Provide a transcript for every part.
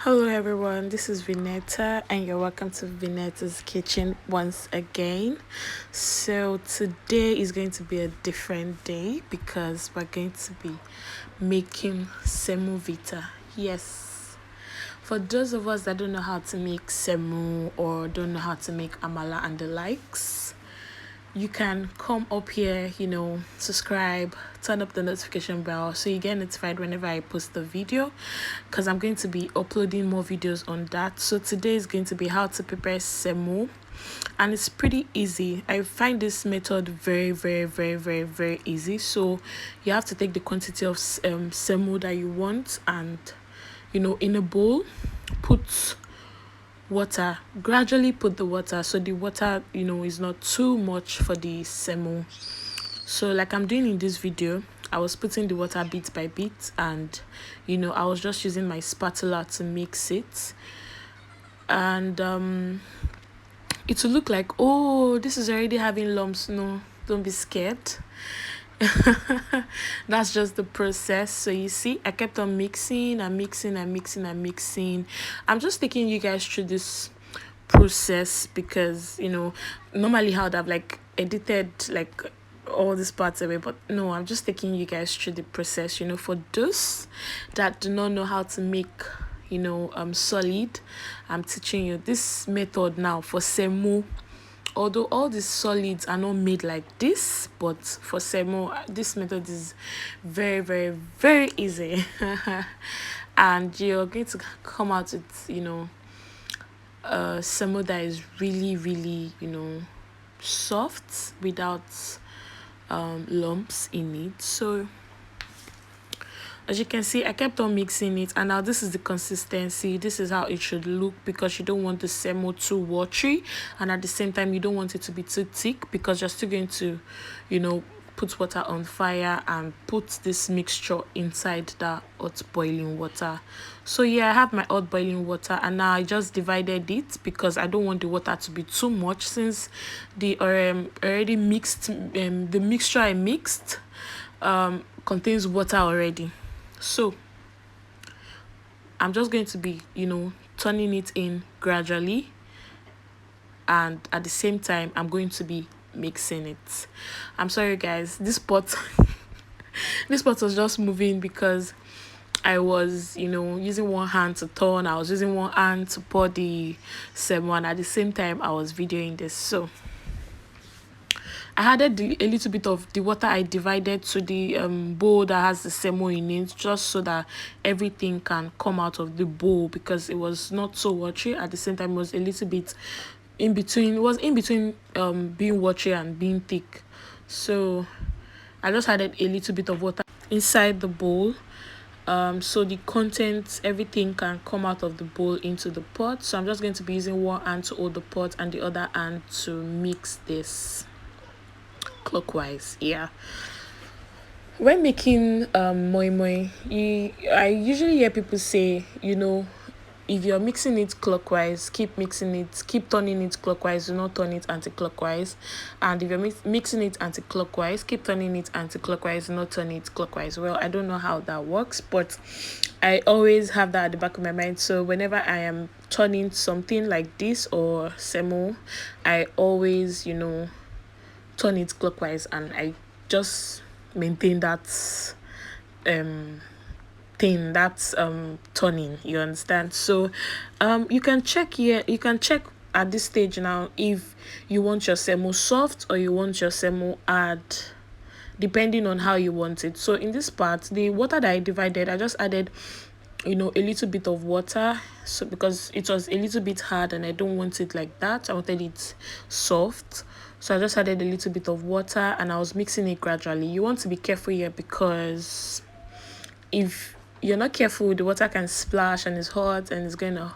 Hello everyone, this is Vinneta and you're welcome to Vinneta's kitchen once again. So today is going to be a different day because we're going to be making SEMO Vita. Yes. For those of us that don't know how to make SEMO or don't know how to make amala and the likes, you can come up here, subscribe, turn up the notification bell so you get notified whenever I post the video, because I'm going to be uploading more videos on that. So today is going to be how to prepare semo, and it's pretty easy. I find this method very easy. So you have to take the quantity of semo that you want, and in a bowl put water. Gradually put the water so the water is not too much for the semo. So like I'm doing in this video, I was putting the water bit by bit, and I was just using my spatula to mix it, and it will look like, oh, this is already having lumps. No, don't be scared. That's just the process. So you see, I kept on mixing and mixing and mixing and mixing. I'm just taking you guys through this process because normally how I'd have like edited like all these parts away, but no, I'm just taking you guys through the process. For those that do not know how to make solid, I'm teaching you this method now for semo. Although all these solids are not made like this, but for semo, this method is very easy. And you're going to come out with semo that is really soft without lumps in it. So as you can see, I kept on mixing it, and now this is the consistency. This is how it should look, because you don't want the semo too watery, and at the same time you don't want it to be too thick, because you're still going to put water on fire and put this mixture inside the hot boiling water. So yeah, I have my hot boiling water, and now I just divided it because I don't want the water to be too much, since the already mixed the mixture I mixed contains water already. So I'm just going to be turning it in gradually, and at the same time I'm going to be mixing it. I'm sorry guys, this pot this pot was just moving because I was using one hand to turn, I was using one hand to pour the semo, and at the same time I was videoing this. So I added a little bit of the water I divided to the bowl that has the semo in it, just so that everything can come out of the bowl, because it was not so watery. At the same time, it was a little bit in between. It was in between being watery and being thick. So I just added a little bit of water inside the bowl, so the contents, everything can come out of the bowl into the pot. So I'm just going to be using one hand to hold the pot and the other hand to mix this clockwise. Yeah, when making moi moi, I usually hear people say, if you're mixing it clockwise, keep mixing it, keep turning it clockwise, do not turn it anti-clockwise. And if you're mixing it anti-clockwise, keep turning it anti-clockwise, do not turn it clockwise. Well, I don't know how that works, but I always have that at the back of my mind. So whenever I am turning something like this or semo, I always turn it clockwise, and I just maintain that thing, that's turning, you understand? So you can check here, you can check at this stage now if you want your semo soft or you want your semo hard, depending on how you want it. So in this part, the water that I divided, I just added a little bit of water, so because it was a little bit hard and I don't want it like that, I wanted it soft. So I just added a little bit of water, and I was mixing it gradually. You want to be careful here, because if you're not careful, the water can splash and it's hot and it's gonna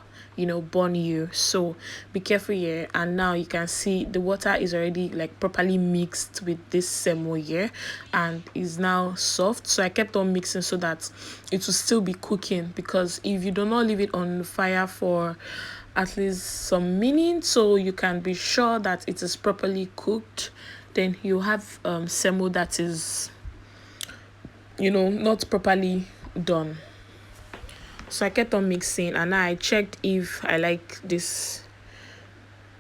burn you. So be careful here. And now you can see the water is already like properly mixed with this semo here, and is now soft. So I kept on mixing so that it will still be cooking, because if you do not leave it on fire for at least some minutes, so you can be sure that it is properly cooked, then you have semo that is not properly done. So I kept on mixing, and I checked if I like this,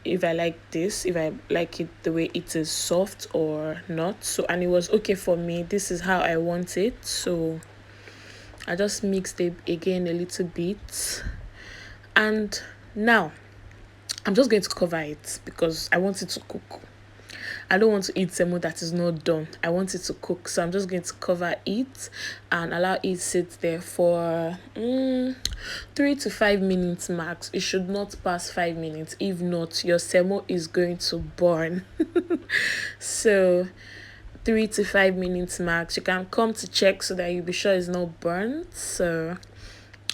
if I like this, if I like it the way it is soft or not. So, and it was okay for me. This is how I want it. So I just mixed it again a little bit. And now I'm just going to cover it because I want it to cook. I don't want to eat semo that is not done. I want it to cook. So I'm just going to cover it and allow it sit there for 3 to 5 minutes max. It should not pass 5 minutes. If not, your semo is going to burn. So 3 to 5 minutes max. You can come to check so that you'll be sure it's not burnt. So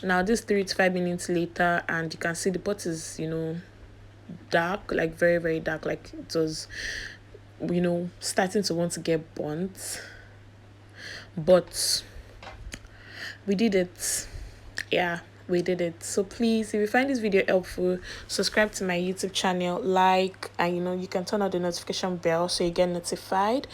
now this 3 to 5 minutes later, and you can see the pot is, dark, like very, very dark, like it was, starting to want to get burnt. But we did it. Yeah, we did it. So please, if you find this video helpful, subscribe to my YouTube channel, like, and you can turn on the notification bell so you get notified.